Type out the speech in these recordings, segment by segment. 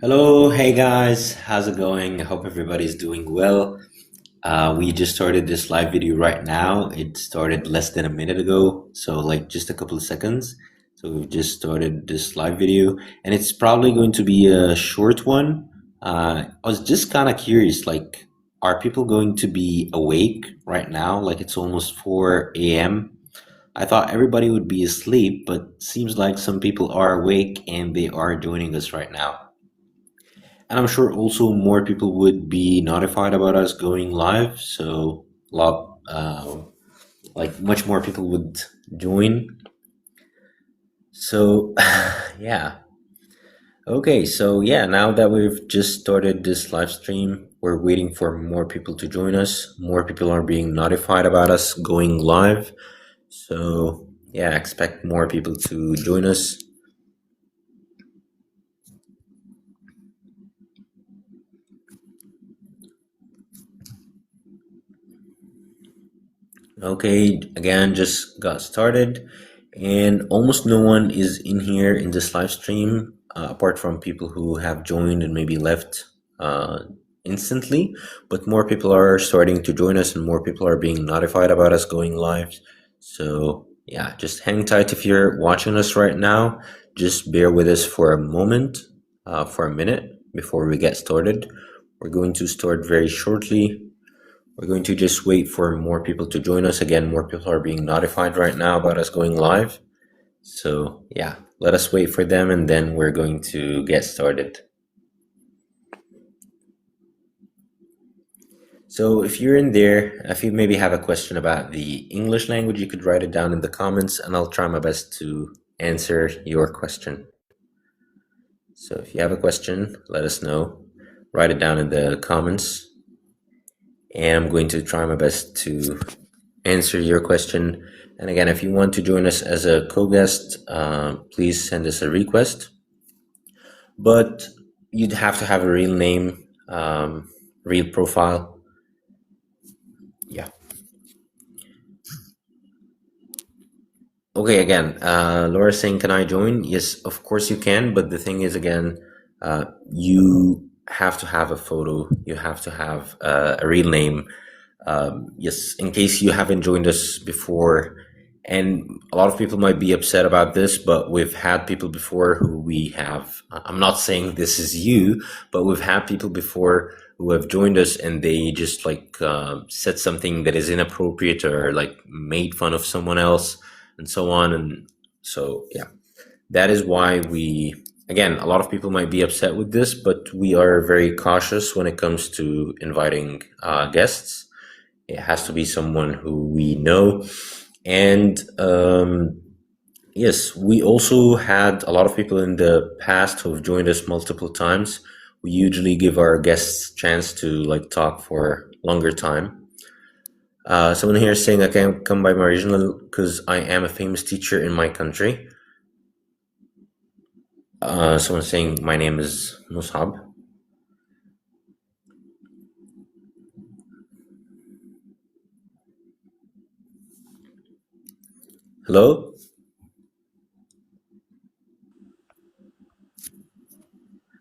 Hello, hey guys, how's it going? I hope everybody's doing well. We just started this live video right now. It started less than a minute ago, so like just a couple of seconds. So we've just started this live video, and it's probably going to be a short one. I was just kind of curious, like, are people going to be awake right now? Like it's almost 4 a.m. I thought everybody would be asleep, but seems like some people are awake and they are joining us right now. And I'm sure also more people would be notified about us going live. So a lot, like much more people would join. So yeah. Okay. So yeah, now that we've just started this live stream, we're waiting for more people to join us. More people are being notified about us going live. So yeah, expect more people to join us. Okay, again, just got started, and almost no one is in here in this live stream, apart from people who have joined and maybe left uh, instantly. But more people are starting to join us, and more people are being notified about us going live. So, yeah, just hang tight if you're watching us right now. Just bear with us for a moment, for a minute before we get started. We're going to start very shortly. We're going to just wait for more people to join us. Again, more people are being notified right now about us going live. So, yeah, let us wait for them and then we're going to get started. So, if you're in there, if you maybe have a question about the English language, you could write it down in the comments and I'll try my best to answer your question. So, if you have a question, let us know. Write it down in the comments and I'm going to try my best to answer your question. And again, if you want to join us as a co-guest, please send us a request. But you'd have to have a real name, real profile. Yeah. Okay, again, Laura saying, can I join? Yes, of course you can. But the thing is, again, you have to have a photo. You have to have a real name. Yes, in case you haven't joined us before, and a lot of people might be upset about this, but we've had people before who we have. I'm not saying this is you, but we've had people before who have joined us and they just like said something that is inappropriate or like made fun of someone else and so on. And so, yeah, that is why we, again, a lot of people might be upset with this, but we are very cautious when it comes to inviting guests. It has to be someone who we know. And yes, we also had a lot of people in the past who have joined us multiple times. We usually give our guests chance to like talk for longer time. Someone here is saying I can't come by my original because I am a famous teacher in my country. Someone saying my name is Musab. Hello?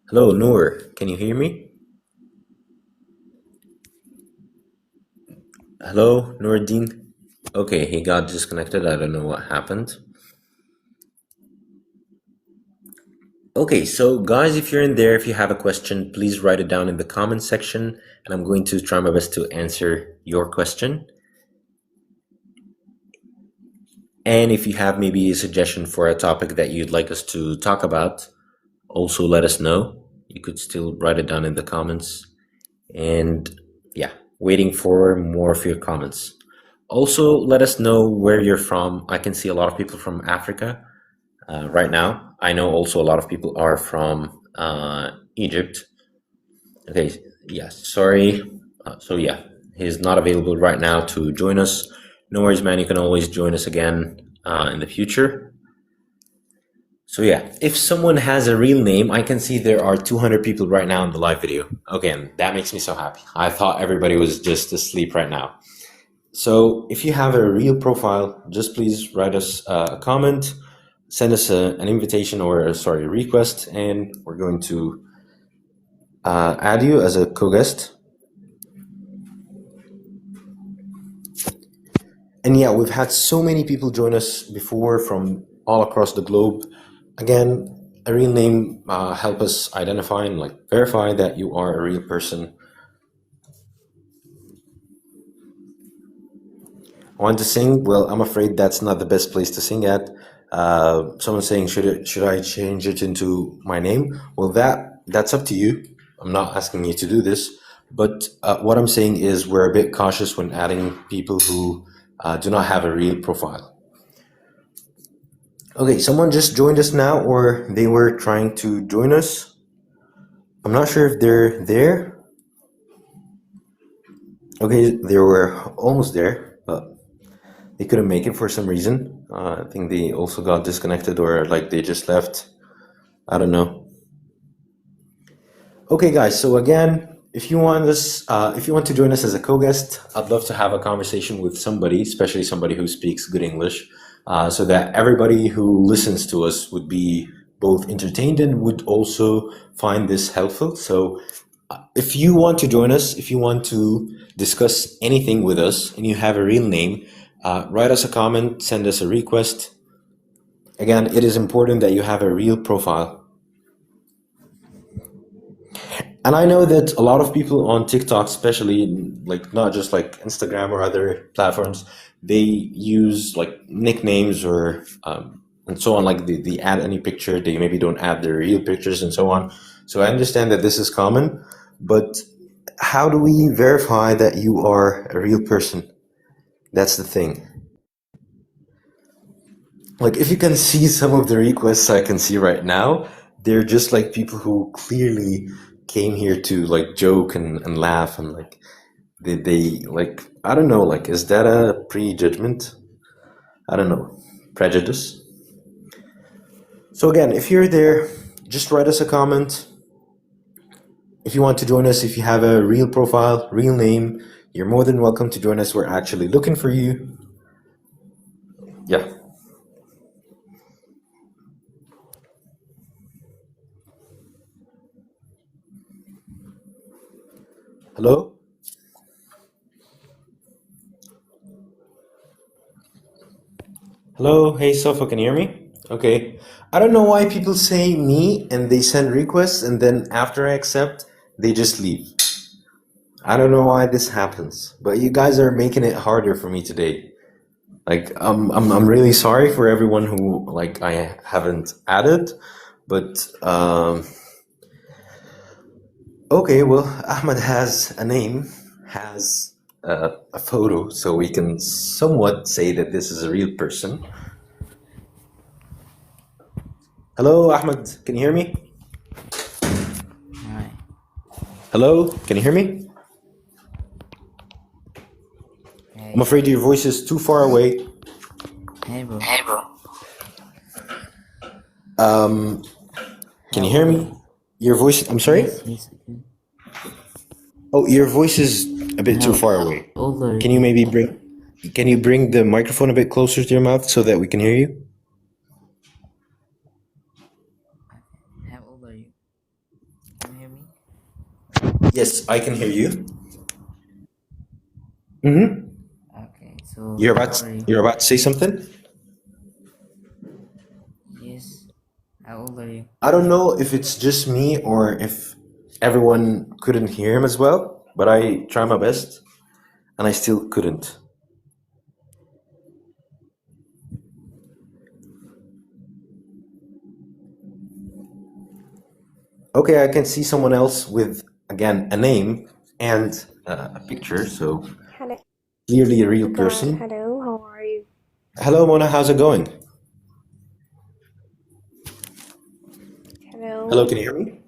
Hello, Noor. Can you hear me? Hello, Noordin? Okay, he got disconnected. I don't know what happened. Okay, so guys, if you're in there, if you have a question, please write it down in the comment section, and I'm going to try my best to answer your question. And if you have maybe a suggestion for a topic that you'd like us to talk about, also let us know. You could still write it down in the comments. And yeah, waiting for more of your comments. Also, let us know where you're from. I can see a lot of people from Africa right now. I know also a lot of people are from Egypt. Okay, yeah, sorry. So yeah, he's not available right now to join us. No worries, man. You can always join us again in the future. So yeah, if someone has a real name, I can see there are 200 people right now in the live video. Okay, and that makes me so happy. I thought everybody was just asleep right now. So if you have a real profile, just please write us a comment, send us an invitation or sorry, a request, and we're going to add you as a co-guest. And yeah, we've had so many people join us before from all across the globe. Again, a real name help us identify and like verify that you are a real person. I want to sing. Well, I'm afraid that's not the best place to sing at. Someone's saying, should I change it into my name? Well, that's up to you. I'm not asking you to do this, but what I'm saying is we're a bit cautious when adding people who do not have a real profile. Okay, someone just joined us now, or they were trying to join us. I'm not sure if they're there. Okay, they were almost there, but they couldn't make it for some reason. I think they also got disconnected, or like they just left. I don't know. Okay, guys. So again, if you want to join us as a co-guest, I'd love to have a conversation with somebody, especially somebody who speaks good English, so that everybody who listens to us would be both entertained and would also find this helpful. So if you want to join us, if you want to discuss anything with us, and you have a real name, write us a comment, send us a request. Again, it is important that you have a real profile. And I know that a lot of people on TikTok, especially like not just like Instagram or other platforms, they use like nicknames or and so on. Like they add any picture, they maybe don't add their real pictures and so on. So I understand that this is common, but how do we verify that you are a real person? That's the thing. Like if you can see some of the requests I can see right now, they're just like people who clearly came here to like joke and laugh and like they like I don't know, like is that a prejudgment? I don't know. Prejudice. So again, if you're there, just write us a comment. If you want to join us, if you have a real profile, real name, you're more than welcome to join us. We're actually looking for you. Yeah. Hello? Hello? Hey, Sofa, can you hear me? Okay. I don't know why people say me and they send requests and then after I accept, they just leave. I don't know why this happens, but you guys are making it harder for me today. Like, I'm really sorry for everyone who, like, I haven't added, but, okay, well, Ahmed has a name, has a photo, so we can somewhat say that this is a real person. Hello, Ahmed, can you hear me? Hi. Hello, can you hear me? I'm Hey. afraid your voice is too far away. Hey, bro. Can you How hear old are me? you? Your voice, I'm sorry? Yes, I can. Oh, your voice is a bit too How far away. old are Can you you? maybe can you bring the microphone a bit closer to your mouth so that we can hear you? How old are you? Can you hear me? Yes, I can hear you. Mm-hmm. Okay, so You're how about old are you? you're about to say something? Yes. How old are you? I don't know if it's just me or if everyone couldn't hear him as well, but I try my best and I still couldn't. Okay, I can see someone else with again a name and a picture, so Hello, clearly a real person. hello, how are you? Hello, Mona, how's it going? Hello, Hello, can you hear me?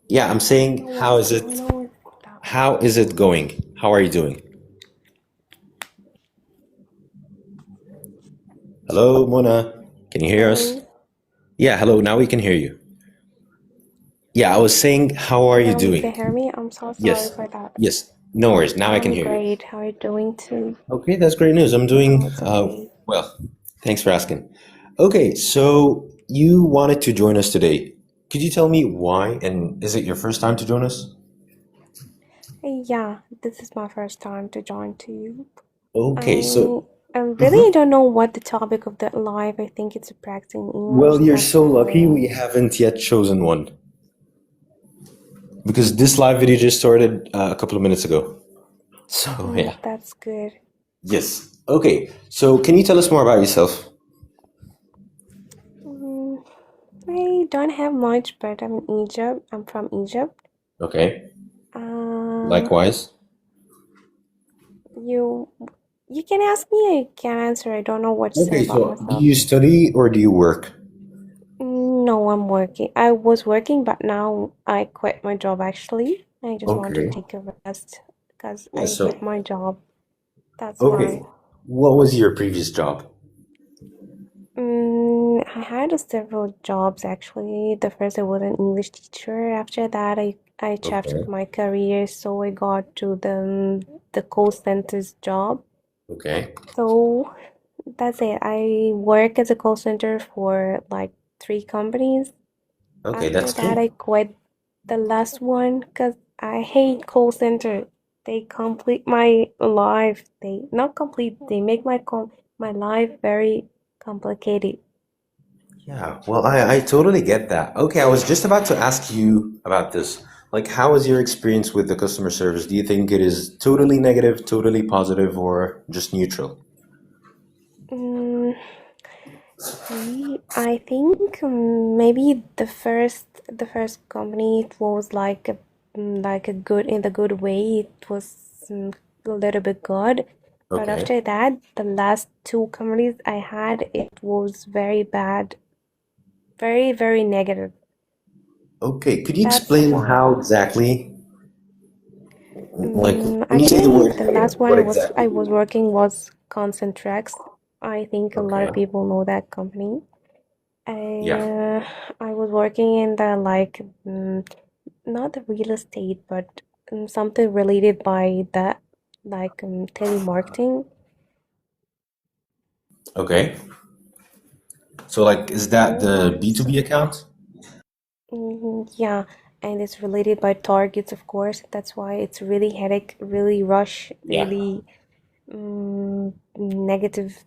Yeah, I'm saying, how what's is going it? on with that? How is it going? How are you doing? Hello, Mona. Can you hear us? Hello, Yeah, hello. Now we can hear you. Yeah, I was saying, how are you now you can doing? hear me? I'm so sorry Yes, for that. yes. No worries. Now I can I'm hear you. great, how are you doing too? Okay, that's great news. I'm doing Oh, it's great. well. Thanks for asking. Okay, so you wanted to join us today. Could you tell me why? And is it your first time to join us? Yeah, this is my first time to join to you. Okay, I so I Mhm. really don't know what the topic of that live. I think it's practicing English. Well, you're That's so lucky why. we haven't yet chosen one because this live video just started a couple of minutes ago. So, yeah. That's good. Yes. Okay, so can you tell us more about yourself? Mm, I don't have much, but I'm in Egypt. I'm from Egypt. Okay, Uh, likewise. you you can ask me. I can answer. I don't know what to say Okay, about so do myself. you study or do you work? No, I'm working. I was working, but now I quit my job actually. I just want to Okay. take a rest because Yeah, I so, hate my job. That's okay. why. What was your previous job? I had several jobs actually. The first I was an English teacher. After that, I Okay. shifted my career, so I got to the call center's job. Okay. So that's it. I work as a call center for like 3 companies. Okay, After that's that, cool. I quit the last one because I hate call center. They complete my life. They not complete. They make my life very complicated. Yeah, well, I totally get that. Okay, I was just about to ask you about this. Like, how is your experience with the customer service? Do you think it is totally negative, totally positive, or just neutral? Mm, I think maybe the first company it was like a good in the good way. It was a little bit good, but Okay. after that, the last 2 companies I had, it was very bad, very very negative. Okay, could you That's explain why. how exactly, like, when you say the Actually, word the negative, last one what I exactly do was you mean? working was Concentrex. I think a lot Okay. of people know that company. Yeah. Uh, I was working in the not the real estate, but something related by that, like telemarketing. Okay. So, like, is that the B2B account? Yeah, and it's related by targets, of course. That's why it's really headache, really rush, Yeah. really negative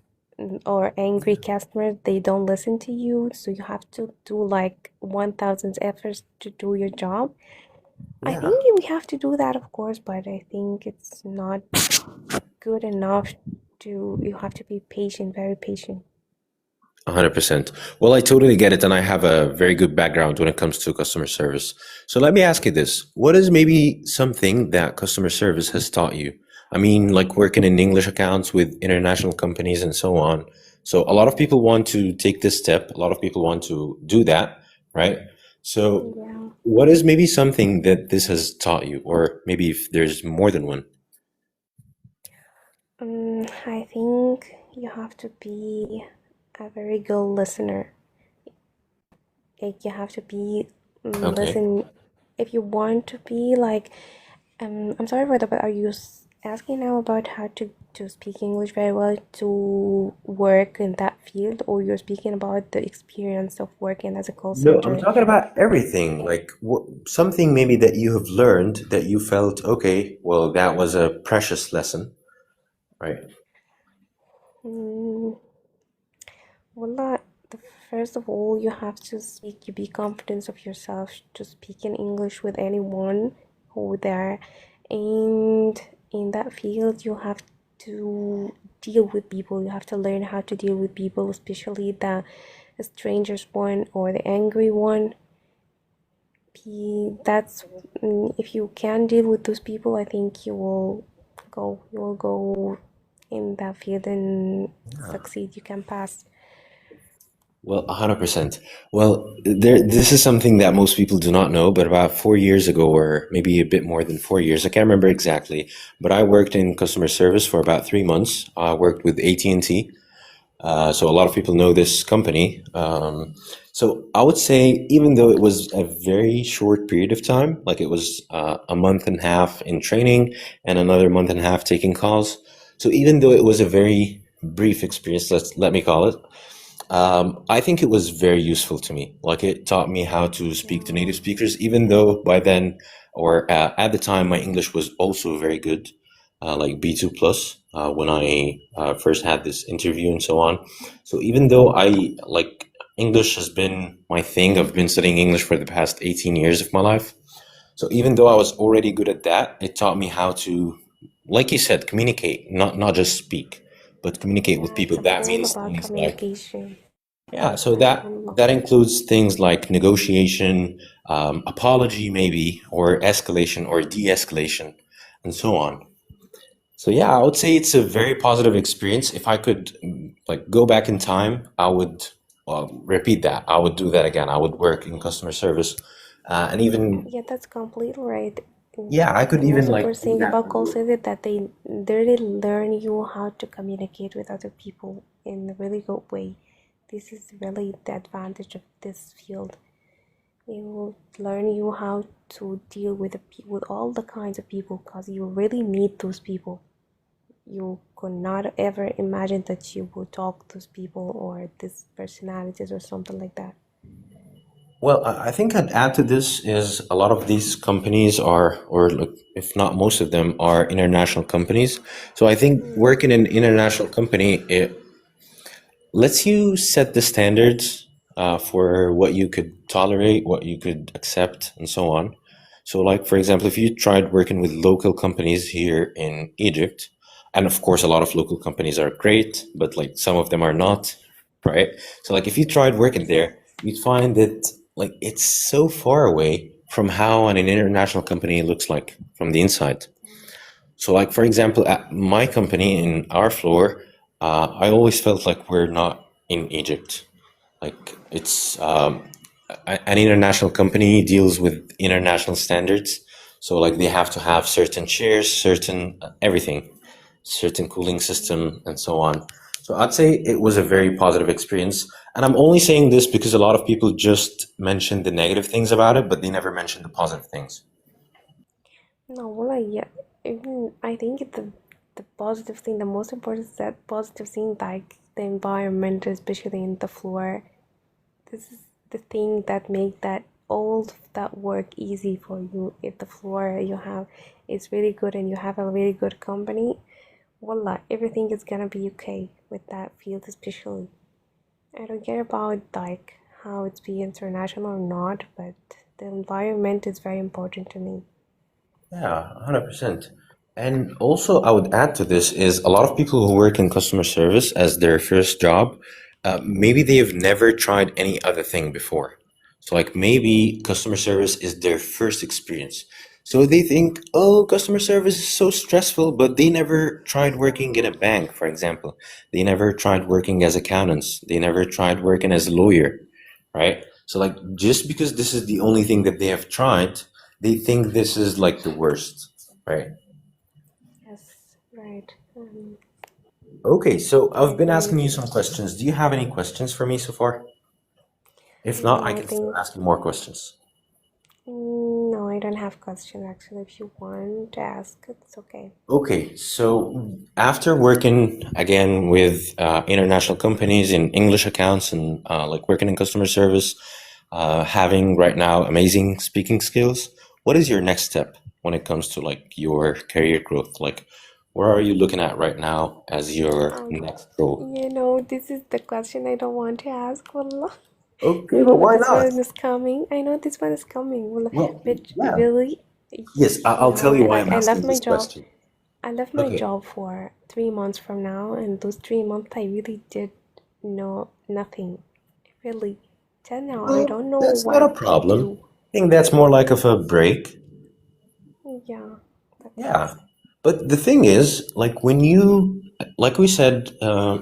or angry customers. They don't listen to you, so you have to do like 1,000 efforts to do your job. I Yeah. think we have to do that, of course, but I think it's not good enough to, you have to be patient, very patient. 100%. Well, I totally get it, and I have a very good background when it comes to customer service. So let me ask you this. What is maybe something that customer service has taught you? I mean, like working in English accounts with international companies and so on. So a lot of people want to take this step. A lot of people want to do that, right? So Yeah. what is maybe something that this has taught you, or maybe if there's more than one? I think you have to be a very good listener. Like you have to be Okay. listen if you want to be like I'm sorry for that, but are you asking now about how to speak English very well to work in that field, or you're speaking about the experience of working as a call No, I'm center? talking about everything. Like something maybe that you have learned that you felt, okay, well, that was a precious lesson, right? Mm, well, the first of all, you have to speak. You be confident of yourself to speak in English with anyone who there, and in that field, you have to deal with people. You have to learn how to deal with people, especially the strangers one or the angry one. That's if you can deal with those people, I think you will go in that field and succeed. You can pass. Well, 100%. Well, this is something that most people do not know, but about 4 years ago, or maybe a bit more than 4 years, I can't remember exactly, but I worked in customer service for about 3 months. I worked with AT&T. So a lot of people know this company. So I would say, even though it was a very short period of time, like it was a month and a half in training and another month and a half taking calls. So even though it was a very brief experience, let me call it, I think it was very useful to me. Like it taught me how to speak to native Yeah. speakers, even though by then or at the time my English was also very good, like B2 plus, when I first had this interview and so on. So even though I like English has been my thing, I've been studying English for the past 18 years of my life. So even though I was already good at that, it taught me how to, like you said, communicate, not just speak, but communicate with Yeah, people. it's That all means about things like communication. yeah, so Right. that includes things like negotiation, apology maybe, or escalation or de-escalation, and so on. So yeah, I would say it's a very positive experience. If I could like go back in time, I would repeat that. I would do that again. I would work in customer service, and even Yeah, that's completely right. And yeah, I the could even most like important do thing that about calls remotely. is that they really learn you how to communicate with other people in a really good way. This is really the advantage of this field. You learn you how to deal with with all the kinds of people because you really meet those people. You could not ever imagine that you would talk to those people or these personalities or something like that. Well, I think I'd add to this is a lot of these companies are, or like, if not most of them, are international companies. So I think working in an international company, it lets you set the standards for what you could tolerate, what you could accept, and so on. So, like for example, if you tried working with local companies here in Egypt, and of course, a lot of local companies are great, but like some of them are not, right? So, like if you tried working Yes. there, you'd find that like it's so far away from how an international company looks like from the inside. So, like for example, at my company in our floor, I always felt like we're not in Egypt. Like it's an international company deals with international standards, so like they have to have certain chairs, certain everything, certain cooling system, and so on. So I'd say it was a very positive experience, and I'm only saying this because a lot of people just mentioned the negative things about it, but they never mentioned the positive things. No, well, yeah, even I think the positive thing, the most important is that positive thing, like the environment, especially in the floor. This is the thing that make that all of that work easy for you. If the floor you have is really good and you have a really good company, voila, everything is gonna be okay with that field, especially. I don't care about like how it's be international or not, but the environment is very important to me. Yeah, 100%. And also, I would add to this is a lot of people who work in customer service as their first job, maybe they have never tried any other thing before. So, like, maybe customer service is their first experience. So they think, oh, customer service is so stressful, but they never tried working in a bank, for example. They never tried working as accountants. They never tried working as a lawyer, right? So, like, just because this is the only thing that they have tried, they think this is like the worst, right? Yes, right. Okay, so I I've been agree asking with you you. some questions. Do you have any questions for me so far? If not, No, I I can still think ask you more questions. no, I don't have question actually. If you want to ask, it's okay. Okay, so after working again with international companies in English accounts and like working in customer service, having right now amazing speaking skills, what is your next step when it comes to like your career growth? Like, where are you looking at right now as your Um, next role? this is the question I don't want to ask. Wallah. Okay, I but know why this not? one is coming. I know this one is coming. Wallah. Well, But yeah. really, Yes, I'll yeah, tell you why like I'm I left asking my this job. question. I left my Okay. job for 3 months from now, and those 3 months I really did know nothing. Really, till now I Well, don't know that's not what a to problem. do. I think that's more like of a break. Yeah, that's Yeah. But the thing is, like when you, like we said,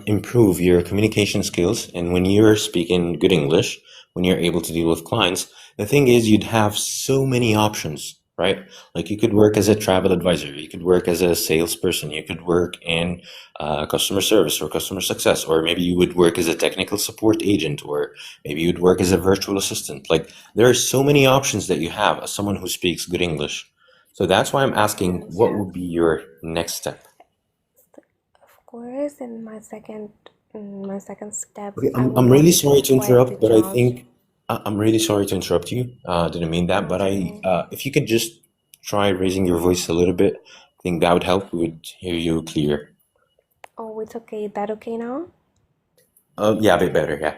improve your communication skills, and when you're speaking good English, when you're able to deal with clients, the thing is, you'd have so many options, right? Like you could work as a travel advisor, you could work as a salesperson, you could work in customer service or customer success, or maybe you would work as a technical support agent, or maybe you'd work as a virtual assistant. Like there are so many options that you have as someone who speaks good English. So that's why I'm asking yes. what would be your next step? Of course, and my second my second step, Okay, I will I'm not really sorry to quit the interrupt, but I jobs. think I'm really sorry to interrupt you. Didn't mean that, No, but it's okay. if you could just try raising your voice a little bit, I think that would help. We would hear you clear. Oh, it's okay. That okay now? Yeah, a bit better. Yeah.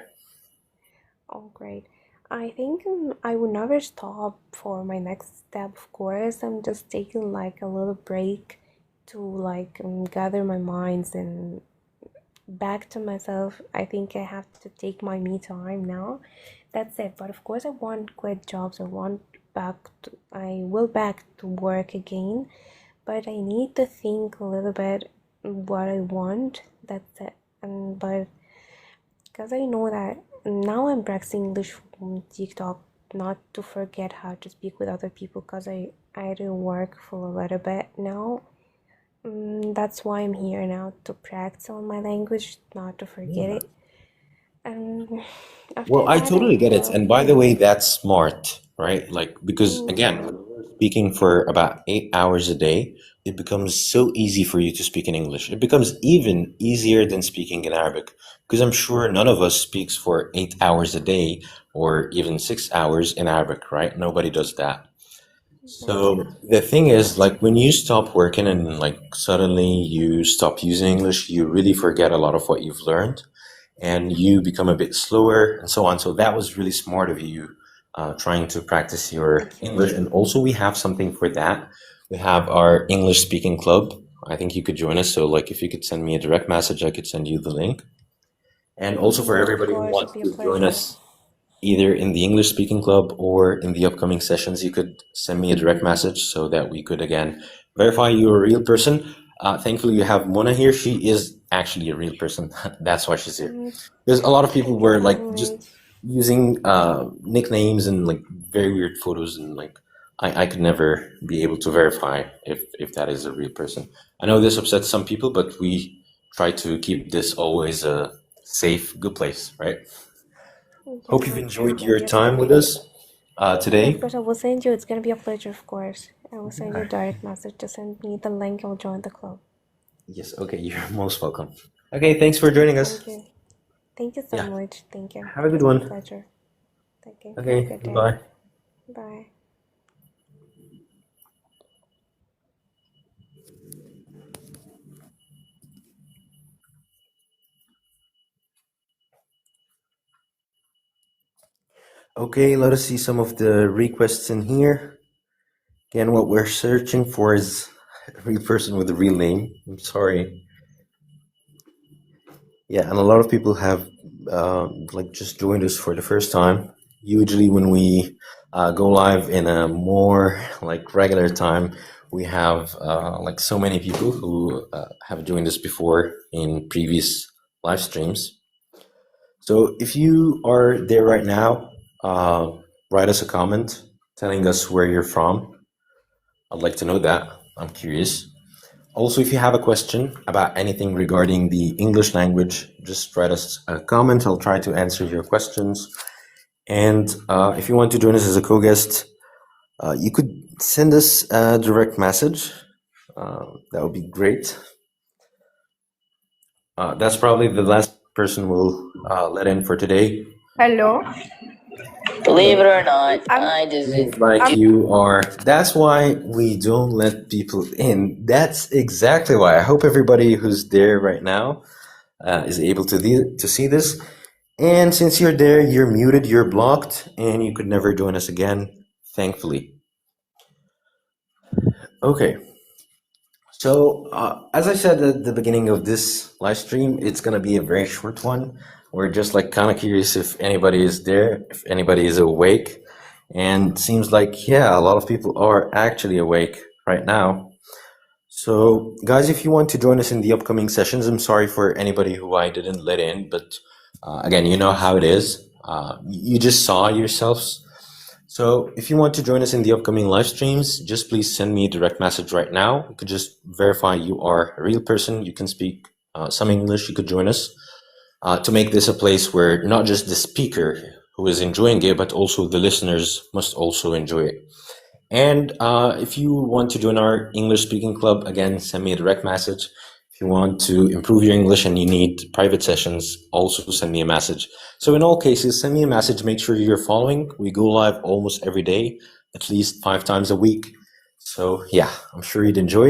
Oh, great. I think I will never stop for my next step, of course. I'm just taking like a little break to like gather my minds and back to myself. I think I have to take my me time now. That's it. But of course, I won't quit jobs. I will back to work again. But I need to think a little bit what I want. That's it. And but because I know that now I'm practicing English from TikTok, not to forget how to speak with other people. Because I do work for a little bit now. That's why I'm here now, to practice on my language, not to forget Yeah. it. And after Well, I that, I totally get it. will. And by the way, that's smart, right? Like, because again, Yeah. when you're speaking for about 8 hours a day, it becomes so easy for you to speak in English. It becomes even easier than speaking in Arabic, because I'm sure none of us speaks for 8 hours a day or even 6 hours in Arabic, right? Nobody does that. Yeah. So the thing is, like, when you stop working and like suddenly you stop using English, you really forget a lot of what you've learned and you become a bit slower and so on. So that was really smart of you, trying to practice your Thank you. English. And also, we have something for that. We have our English speaking club. I think you could join us. So, like, if you could send me a direct message, I could send you the link. And also for Yeah, of everybody who course, wants it'd be a to join pleasure. us either in the English speaking club or in the upcoming sessions, you could send me a direct message so that we could again verify you're a real person. Thankfully, you have Mona here. She is actually a real person. That's why she's here. Mm, There's a lot of people thank you were so like just much. using nicknames and like very weird photos, and like I could never be able to verify if that is a real person. I know this upsets some people, but we try to keep this always a safe, good place, right? Hope you've Yeah, enjoyed your thank you so time with much. us Yeah, of today. course, I will send you. It's gonna be a pleasure, of course. I will send you a Yeah. direct message to send me the link. I'll join the club. Yes, okay, you're most welcome. Okay, thanks for joining us. Thank you. Thank you so Yeah, much. Thank you. have a good It's my one. pleasure. Thank you. Have a Okay, good day. bye. Bye. Okay, let us see some of the requests in here. Again, what we're searching for is a real person with a real name. I'm sorry. Yeah, and a lot of people have like just joined us for the first time. Usually, when we go live in a more like regular time, we have like so many people who have joined us before in previous live streams. So if you are there right now, write us a comment telling us where you're from. I'd like to know that. I'm curious. Also, if you have a question about anything regarding the English language, just write us a comment. I'll try to answer your questions. And if you want to join us as a co-guest, you could send us a direct message. That would be great. That's probably the last person we'll let in for today. Hello. Believe it or not, I'm I just Seems like I'm you are. That's why we don't let people in. That's exactly why. I hope everybody who's there right now is able to see this. And since you're there, you're muted, you're blocked, and you could never join us again, thankfully. Okay, so as I said at the beginning of this live stream, it's gonna be a very short one. We're just like kind of curious if anybody is there, if anybody is awake. And seems like, yeah, a lot of people are actually awake right now. So, guys, if you want to join us in the upcoming sessions, I'm sorry for anybody who I didn't let in, but again, you know how it is. You just saw yourselves. So, if you want to join us in the upcoming live streams, just please send me a direct message right now. You could just verify you are a real person. You can speak some English. You could join us to make this a place where not just the speaker who is enjoying it, but also the listeners must also enjoy it. And if you want to join our English speaking club, again, send me a direct message. If you want to improve your English and you need private sessions, also send me a message. So in all cases, send me a message. Make sure you're following. We go live almost every day, at least 5 times a week. So yeah, I'm sure you'd enjoy it.